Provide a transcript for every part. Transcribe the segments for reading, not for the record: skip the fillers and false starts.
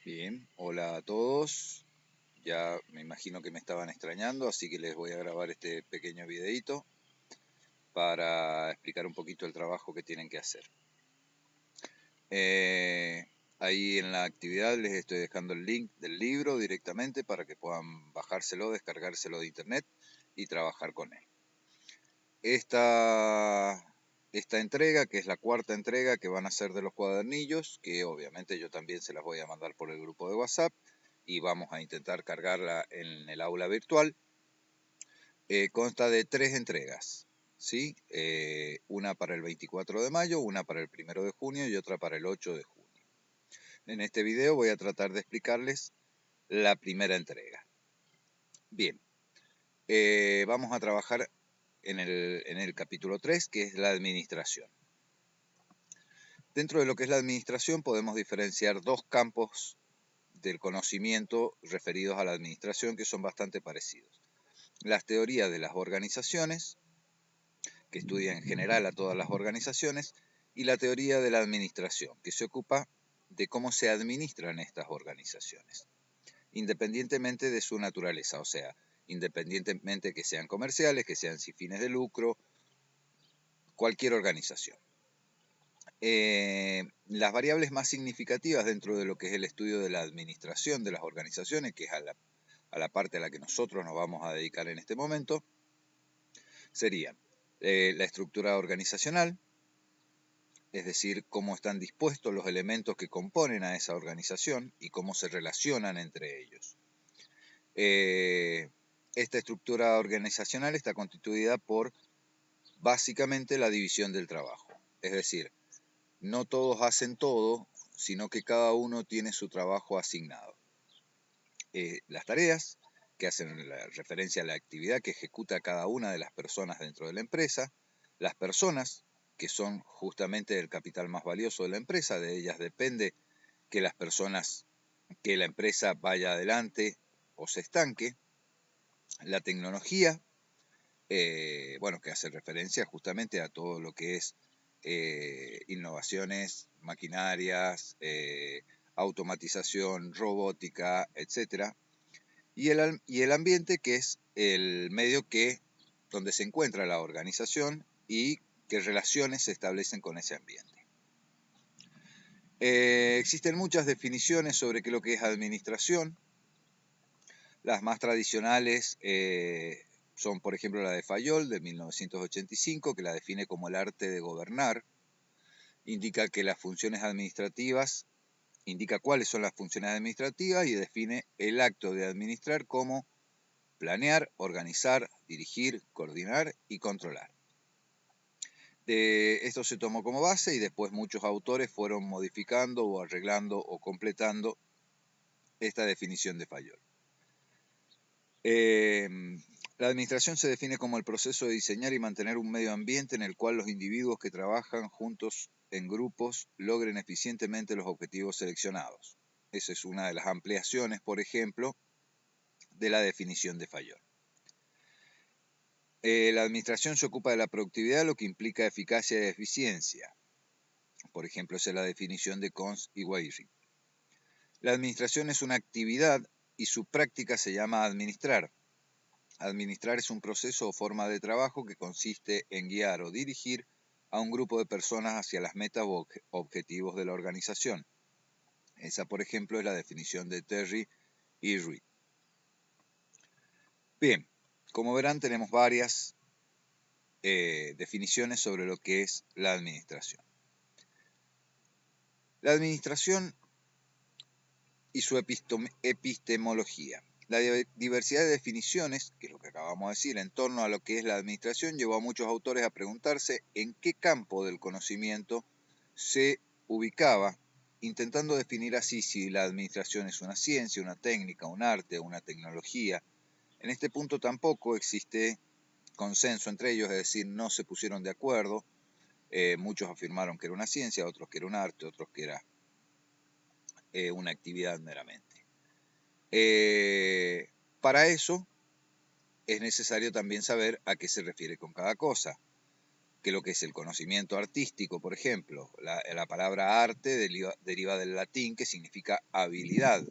Bien, hola a todos. Ya me imagino que me estaban extrañando, así que les voy a grabar este pequeño videito para explicar un poquito el trabajo que tienen que hacer. Eh, Ahí en la actividad les estoy dejando el link del libro directamente para que puedan bajárselo, descargárselo de internet y trabajar con él. Esta entrega, que es la cuarta entrega que van a ser de los cuadernillos, que obviamente yo también se las voy a mandar por el grupo de WhatsApp y vamos a intentar cargarla en el aula virtual, consta de 3 entregas, ¿sí? Una para el 24 de mayo, una para el 1 de junio y otra para el 8 de junio. En este video voy a tratar de explicarles la primera entrega. Bien, vamos a trabajar en el capítulo 3, que es la administración. Dentro de lo que es la administración podemos diferenciar dos campos del conocimiento referidos a la administración que son bastante parecidos. Las teorías de las organizaciones, que estudia en general a todas las organizaciones, y la teoría de la administración, que se ocupa de cómo se administran estas organizaciones, independientemente de su naturaleza, o sea, independientemente que sean comerciales, que sean sin fines de lucro, cualquier organización. Las variables más significativas dentro de lo que es el estudio de la administración de las organizaciones, que es a la parte a la que nosotros nos vamos a dedicar en este momento, serían la estructura organizacional, es decir, cómo están dispuestos los elementos que componen a esa organización y cómo se relacionan entre ellos. Esta estructura organizacional está constituida por básicamente la división del trabajo, es decir, no todos hacen todo, sino que cada uno tiene su trabajo asignado. Las tareas, que hacen la referencia a la actividad que ejecuta cada una de las personas dentro de la empresa, las personas, que son justamente el capital más valioso de la empresa, de ellas depende que las personas, que la empresa vaya adelante o se estanque, la tecnología, bueno, que hace referencia justamente a todo lo que es innovaciones, maquinarias, automatización, robótica, etcétera, y el ambiente, que es el medio donde se encuentra la organización y qué relaciones se establecen con ese ambiente. Existen muchas definiciones sobre qué es lo que es administración. Las más tradicionales son, por ejemplo, la de Fayol, de 1985, que la define como el arte de gobernar. Indica que las funciones administrativas, indica cuáles son las funciones administrativas y define el acto de administrar como planear, organizar, dirigir, coordinar y controlar. Esto se tomó como base y después muchos autores fueron modificando o arreglando o completando esta definición de Fayol. La administración se define como el proceso de diseñar y mantener un medio ambiente en el cual los individuos que trabajan juntos en grupos logren eficientemente los objetivos seleccionados. Esa es una de las ampliaciones, por ejemplo, de la definición de Fayol. La administración se ocupa de la productividad, lo que implica eficacia y eficiencia. Por ejemplo, esa es la definición de Cons y Weyrich. La administración es una actividad y su práctica se llama administrar. Administrar es un proceso o forma de trabajo que consiste en guiar o dirigir a un grupo de personas hacia las metas o objetivos de la organización. Esa, por ejemplo, es la definición de Terry y Reed. Bien, como verán, tenemos varias definiciones sobre lo que es la administración. La administración y su epistemología. La diversidad de definiciones, que es lo que acabamos de decir, en torno a lo que es la administración, llevó a muchos autores a preguntarse en qué campo del conocimiento se ubicaba, intentando definir así si la administración es una ciencia, una técnica, un arte, una tecnología. En este punto tampoco existe consenso entre ellos, es decir, no se pusieron de acuerdo. Muchos afirmaron que era una ciencia, otros que era un arte, otros que era una actividad meramente. Para eso es necesario también saber a qué se refiere con cada cosa. que lo que es el conocimiento artístico, por ejemplo. La palabra arte deriva del latín, que significa habilidad.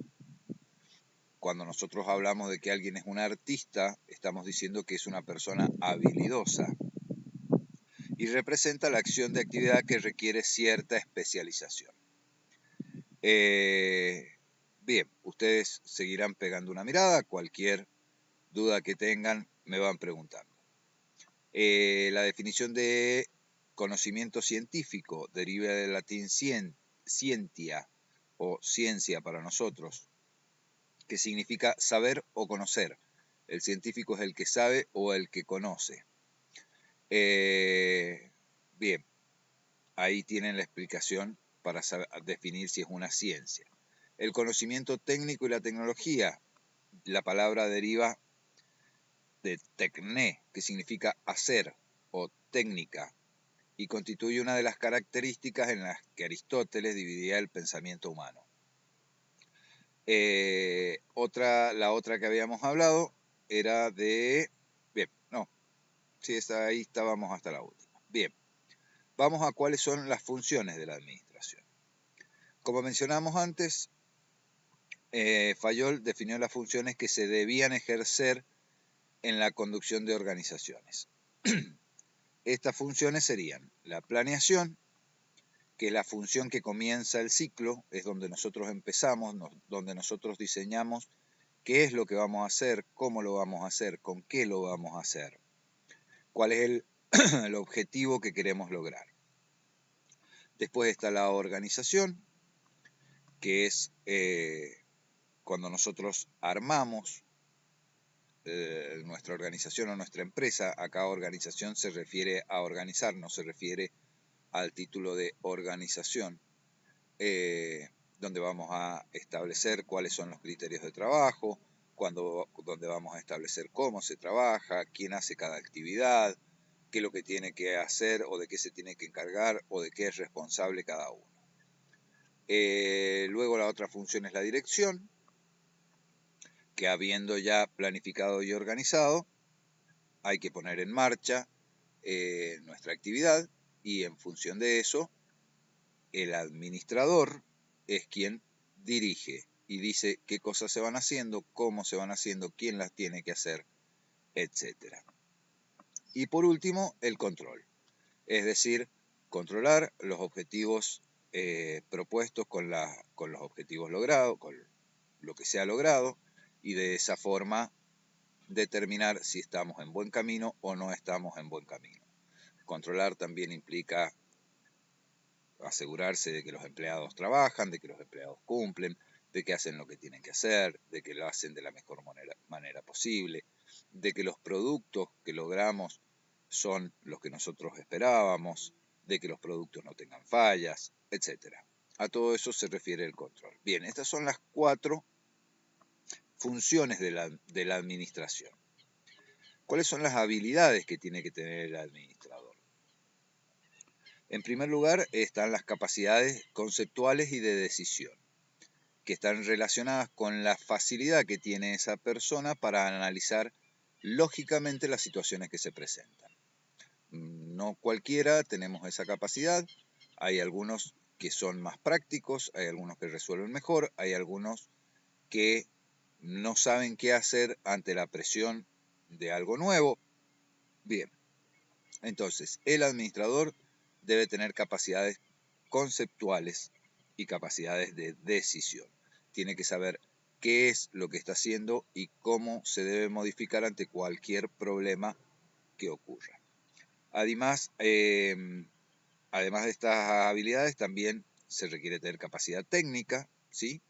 Cuando nosotros hablamos de que alguien es un artista, estamos diciendo que es una persona habilidosa y representa la acción de actividad que requiere cierta especialización. Bien, ustedes seguirán pegando una mirada, cualquier duda que tengan me van preguntando. La definición de conocimiento científico deriva del latín scientia o ciencia para nosotros, que significa saber o conocer. El científico es el que sabe o el que conoce. Bien, ahí tienen la explicación para definir si es una ciencia. El conocimiento técnico y la tecnología, la palabra deriva de tecné, que significa hacer o técnica, y constituye una de las características en las que Aristóteles dividía el pensamiento humano. La otra que habíamos hablado era de... Bien, no, sí, ahí estábamos hasta la última. Bien, vamos a cuáles son las funciones de la administración. Como mencionamos antes, Fayol definió las funciones que se debían ejercer en la conducción de organizaciones. Estas funciones serían la planeación, que es la función que comienza el ciclo, es donde nosotros empezamos, donde nosotros diseñamos qué es lo que vamos a hacer, cómo lo vamos a hacer, con qué lo vamos a hacer, cuál es el objetivo que queremos lograr. Después está la organización, que es cuando nosotros armamos nuestra organización o nuestra empresa. Acá organización se refiere a organizar, no se refiere al título de organización, donde vamos a establecer cuáles son los criterios de trabajo, donde vamos a establecer cómo se trabaja, quién hace cada actividad, qué es lo que tiene que hacer o de qué se tiene que encargar o de qué es responsable cada uno. Luego la otra función es la dirección, que habiendo ya planificado y organizado, hay que poner en marcha nuestra actividad y en función de eso, el administrador es quien dirige y dice qué cosas se van haciendo, cómo se van haciendo, quién las tiene que hacer, etc. Y por último, el control, es decir, controlar los objetivos propuestos con los objetivos logrados, con lo que se ha logrado, y de esa forma determinar si estamos en buen camino o no estamos en buen camino. Controlar también implica asegurarse de que los empleados trabajan, de que los empleados cumplen, de que hacen lo que tienen que hacer, de que lo hacen de la mejor manera posible, de que los productos que logramos son los que nosotros esperábamos, de que los productos no tengan fallas, etc. A todo eso se refiere el control. Bien, estas son las 4 funciones de la administración. ¿Cuáles son las habilidades que tiene que tener el administrador? En primer lugar, están las capacidades conceptuales y de decisión, que están relacionadas con la facilidad que tiene esa persona para analizar lógicamente las situaciones que se presentan. No cualquiera tenemos esa capacidad, hay algunos que son más prácticos, hay algunos que resuelven mejor, hay algunos que no saben qué hacer ante la presión de algo nuevo. Bien, entonces el administrador debe tener capacidades conceptuales y capacidades de decisión. Tiene que saber qué es lo que está haciendo y cómo se debe modificar ante cualquier problema que ocurra. Además, además de estas habilidades, también se requiere tener capacidad técnica, ¿sí?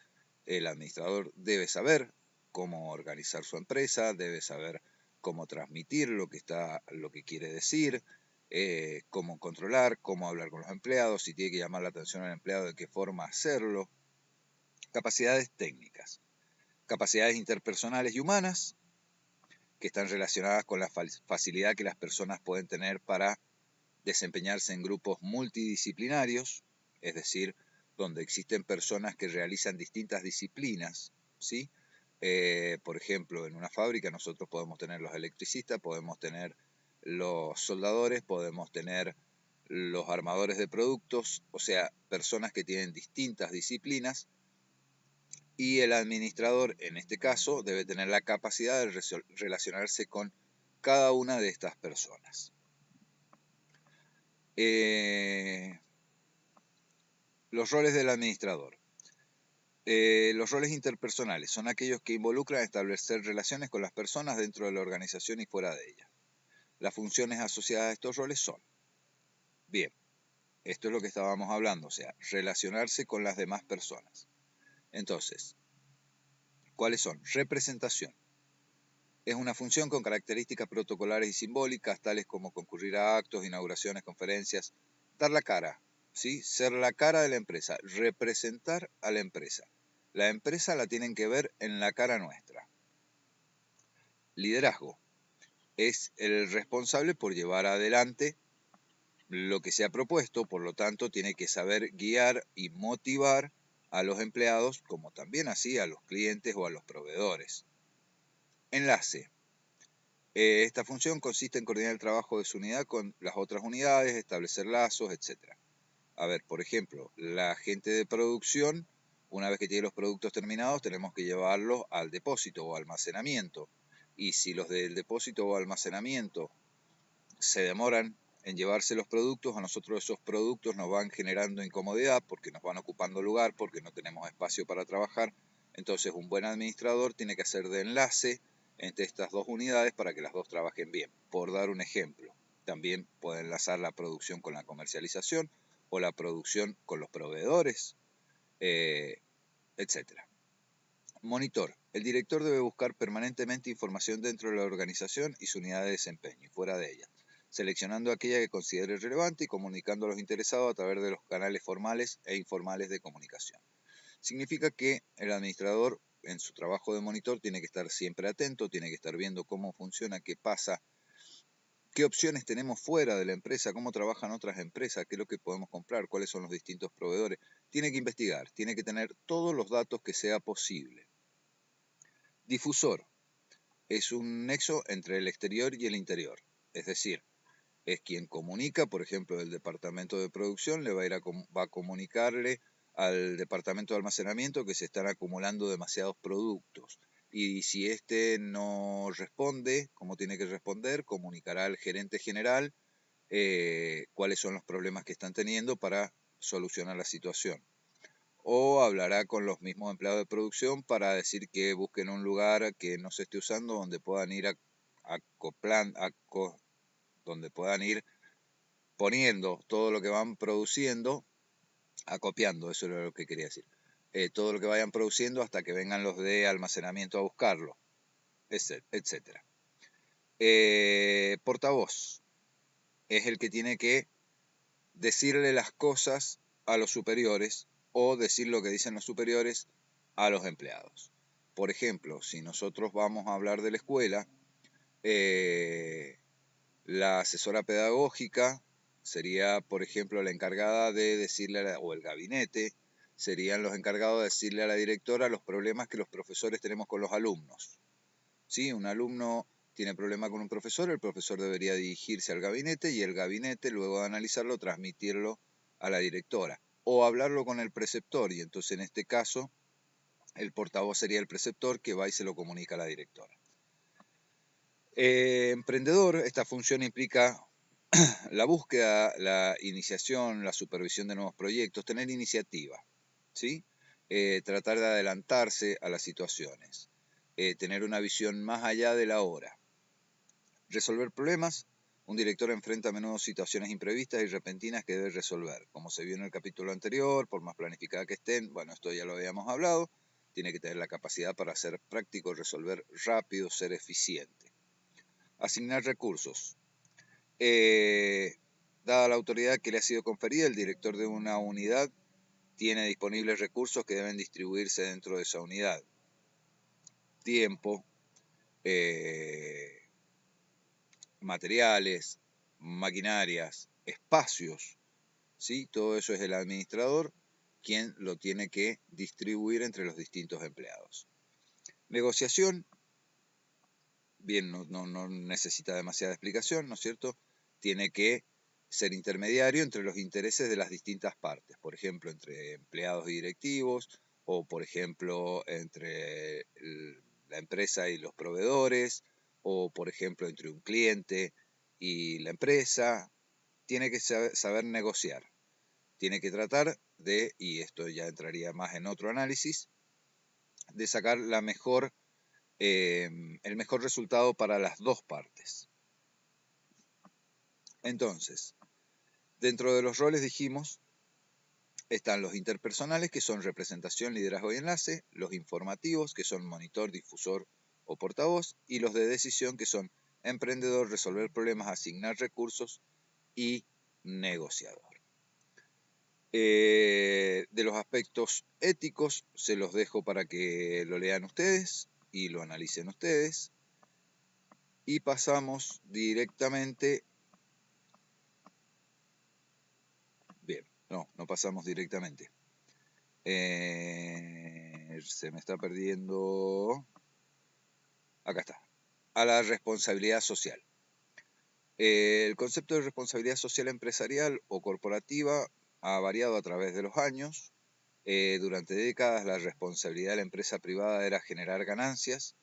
El administrador debe saber cómo organizar su empresa, debe saber cómo transmitir lo que quiere decir, cómo controlar, cómo hablar con los empleados, si tiene que llamar la atención al empleado, de qué forma hacerlo. Capacidades técnicas. Capacidades interpersonales y humanas, que están relacionadas con la facilidad que las personas pueden tener para desempeñarse en grupos multidisciplinarios, es decir, donde existen personas que realizan distintas disciplinas, ¿sí? Por ejemplo, en una fábrica nosotros podemos tener los electricistas, podemos tener los soldadores, podemos tener los armadores de productos, o sea, personas que tienen distintas disciplinas, y el administrador, en este caso, debe tener la capacidad de relacionarse con cada una de estas personas. Los roles del administrador. Los roles interpersonales son aquellos que involucran establecer relaciones con las personas dentro de la organización y fuera de ella. Las funciones asociadas a estos roles son, bien, esto es lo que estábamos hablando, o sea, relacionarse con las demás personas. Entonces, ¿cuáles son? Representación. Es una función con características protocolares y simbólicas, tales como concurrir a actos, inauguraciones, conferencias, dar la cara, ¿sí? Ser la cara de la empresa, representar a la empresa. La empresa la tienen que ver en la cara nuestra. Liderazgo. Es el responsable por llevar adelante lo que se ha propuesto, por lo tanto tiene que saber guiar y motivar a los empleados, como también así a los clientes o a los proveedores. Enlace. Esta función consiste en coordinar el trabajo de su unidad con las otras unidades, establecer lazos, etc. A ver, por ejemplo, la gente de producción, una vez que tiene los productos terminados, tenemos que llevarlos al depósito o almacenamiento. Y si los del depósito o almacenamiento se demoran en llevarse los productos, a nosotros esos productos nos van generando incomodidad porque nos van ocupando lugar, porque no tenemos espacio para trabajar. Entonces un buen administrador tiene que hacer de enlace entre estas dos unidades para que las dos trabajen bien. Por dar un ejemplo, también puede enlazar la producción con la comercialización o la producción con los proveedores, etc. Monitor. El director debe buscar permanentemente información dentro de la organización y su unidad de desempeño y fuera de ella, seleccionando aquella que considere relevante y comunicando a los interesados a través de los canales formales e informales de comunicación. Significa que el administrador en su trabajo de monitor tiene que estar siempre atento, tiene que estar viendo cómo funciona, qué pasa, qué opciones tenemos fuera de la empresa, cómo trabajan otras empresas, qué es lo que podemos comprar, cuáles son los distintos proveedores. Tiene que investigar, tiene que tener todos los datos que sea posible. Difusor. Es un nexo entre el exterior y el interior, es decir, es quien comunica, por ejemplo, el departamento de producción va a comunicarle al departamento de almacenamiento que se están acumulando demasiados productos. Y si éste no responde como tiene que responder, comunicará al gerente general cuáles son los problemas que están teniendo para solucionar la situación. O hablará con los mismos empleados de producción para decir que busquen un lugar que no se esté usando donde puedan ir donde puedan ir poniendo todo lo que van produciendo, acopiando, eso es lo que quería decir, todo lo que vayan produciendo hasta que vengan los de almacenamiento a buscarlo, etc. Portavoz es el que tiene que decirle las cosas a los superiores o decir lo que dicen los superiores a los empleados. Por ejemplo, si nosotros vamos a hablar de la escuela, la asesora pedagógica sería, por ejemplo, la encargada de decirle, o el gabinete, serían los encargados de decirle a la directora los problemas que los profesores tenemos con los alumnos. ¿Sí? Un alumno tiene problema con un profesor, el profesor debería dirigirse al gabinete y el gabinete, luego de analizarlo, transmitirlo a la directora. O hablarlo con el preceptor, y entonces en este caso el portavoz sería el preceptor que va y se lo comunica a la directora. Emprendedor, esta función implica la búsqueda, la iniciación, la supervisión de nuevos proyectos, tener iniciativa, ¿sí? Tratar de adelantarse a las situaciones, tener una visión más allá de la hora. Resolver problemas. Un director enfrenta a menudo situaciones imprevistas y repentinas que debe resolver. Como se vio en el capítulo anterior, por más planificada que estén, bueno, esto ya lo habíamos hablado, tiene que tener la capacidad para ser práctico, resolver rápido, ser eficiente. Asignar recursos. Dada la autoridad que le ha sido conferida, el director de una unidad tiene disponibles recursos que deben distribuirse dentro de esa unidad. Tiempo, materiales, maquinarias, espacios, ¿sí? Todo eso es el administrador quien lo tiene que distribuir entre los distintos empleados. Negociación bien, no necesita demasiada explicación, ¿no es cierto? Tiene que ser intermediario entre los intereses de las distintas partes, por ejemplo, entre empleados y directivos, o por ejemplo, entre la empresa y los proveedores, o por ejemplo, entre un cliente y la empresa. Tiene que saber negociar, tiene que tratar de, y esto ya entraría más en otro análisis, de sacar el mejor resultado para las dos partes. Entonces, dentro de los roles dijimos, están los interpersonales, que son representación, liderazgo y enlace, los informativos, que son monitor, difusor o portavoz, y los de decisión, que son emprendedor, resolver problemas, asignar recursos y negociador. De los aspectos éticos se los dejo para que lo lean ustedes y lo analicen ustedes. Y pasamos directamente. Bien, no pasamos directamente. Se me está perdiendo. Acá está. A la responsabilidad social. El concepto de responsabilidad social empresarial o corporativa ha variado a través de los años. Durante décadas la responsabilidad de la empresa privada era generar ganancias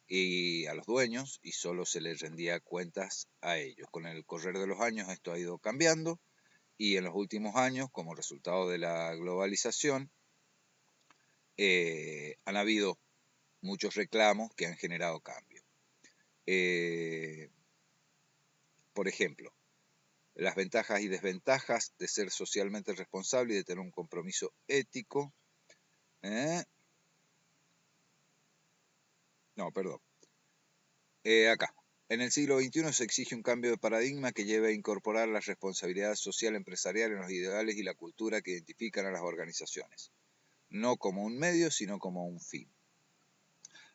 y a los dueños, y solo se les rendía cuentas a ellos. Con el correr de los años esto ha ido cambiando, y en los últimos años, como resultado de la globalización, han habido muchos reclamos que han generado cambio. Por ejemplo, las ventajas y desventajas de ser socialmente responsable y de tener un compromiso ético. Acá. En el siglo XXI se exige un cambio de paradigma que lleve a incorporar la responsabilidad social empresarial en los ideales y la cultura que identifican a las organizaciones, no como un medio, sino como un fin.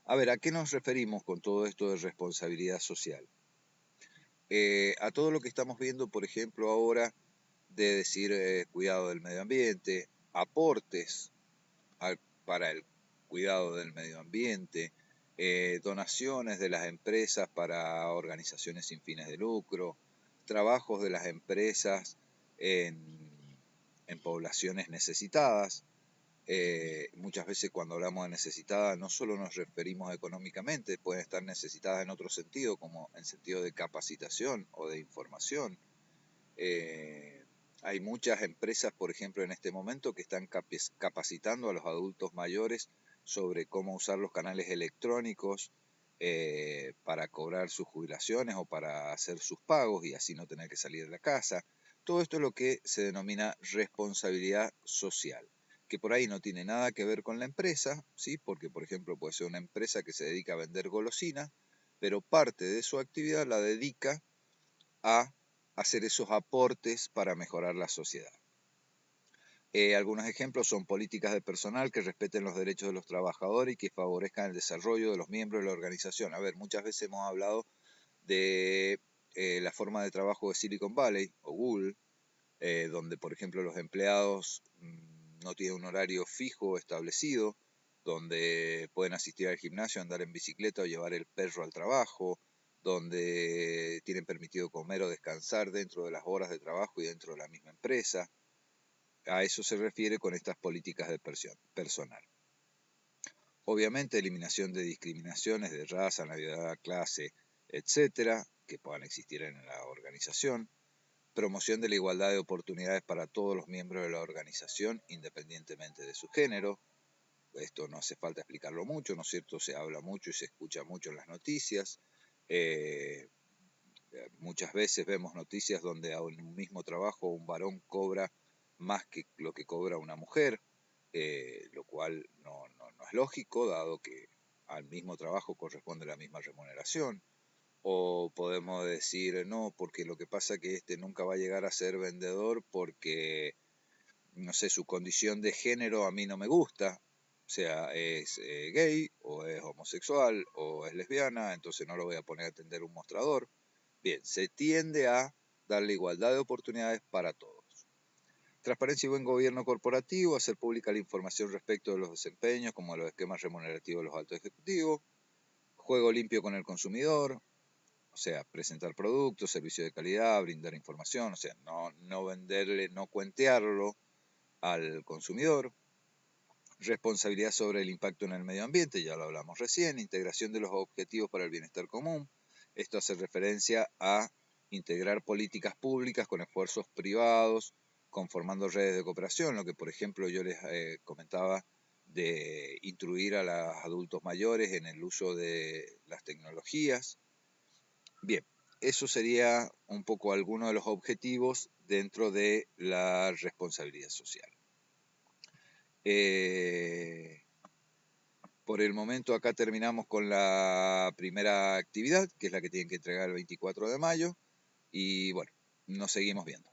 A ver, ¿a qué nos referimos con todo esto de responsabilidad social? A todo lo que estamos viendo, por ejemplo, ahora, de decir cuidado del medio ambiente, aportes para el cuidado del medio ambiente, donaciones de las empresas para organizaciones sin fines de lucro, trabajos de las empresas en poblaciones necesitadas. Muchas veces cuando hablamos de necesitadas no solo nos referimos económicamente, pueden estar necesitadas en otro sentido, como en sentido de capacitación o de información. Hay muchas empresas, por ejemplo, en este momento que están capacitando a los adultos mayores sobre cómo usar los canales electrónicos para cobrar sus jubilaciones o para hacer sus pagos y así no tener que salir de la casa. Todo esto es lo que se denomina responsabilidad social, que por ahí no tiene nada que ver con la empresa, ¿sí? Porque, por ejemplo, puede ser una empresa que se dedica a vender golosinas, pero parte de su actividad la dedica a hacer esos aportes para mejorar la sociedad. Algunos ejemplos son políticas de personal que respeten los derechos de los trabajadores y que favorezcan el desarrollo de los miembros de la organización. A ver, muchas veces hemos hablado de la forma de trabajo de Silicon Valley o Google, donde, por ejemplo, los empleados no tienen un horario fijo establecido, donde pueden asistir al gimnasio, andar en bicicleta o llevar el perro al trabajo, donde tienen permitido comer o descansar dentro de las horas de trabajo y dentro de la misma empresa. A eso se refiere con estas políticas de personal. Obviamente, eliminación de discriminaciones de raza, nacionalidad, clase, etcétera, que puedan existir en la organización. Promoción de la igualdad de oportunidades para todos los miembros de la organización, independientemente de su género. Esto no hace falta explicarlo mucho, ¿no es cierto? Se habla mucho y se escucha mucho en las noticias. Muchas veces vemos noticias donde en un mismo trabajo un varón cobra más que lo que cobra una mujer, lo cual no es lógico, dado que al mismo trabajo corresponde la misma remuneración. O podemos decir, no, porque lo que pasa es que este nunca va a llegar a ser vendedor porque, no sé, su condición de género a mí no me gusta, o sea, es gay, o es homosexual, o es lesbiana, entonces no lo voy a poner a atender un mostrador. Bien, se tiende a darle igualdad de oportunidades para todos. Transparencia y buen gobierno corporativo, hacer pública la información respecto de los desempeños, como los esquemas remunerativos de los altos ejecutivos, juego limpio con el consumidor, o sea, presentar productos, servicios de calidad, brindar información, o sea, no venderle, no cuentearlo al consumidor. Responsabilidad sobre el impacto en el medio ambiente, ya lo hablamos recién. Integración de los objetivos para el bienestar común. Esto hace referencia a integrar políticas públicas con esfuerzos privados, conformando redes de cooperación, lo que por ejemplo yo les comentaba de instruir a los adultos mayores en el uso de las tecnologías. Bien, eso sería un poco alguno de los objetivos dentro de la responsabilidad social. Por el momento acá terminamos con la primera actividad, que es la que tienen que entregar el 24 de mayo, y bueno, nos seguimos viendo.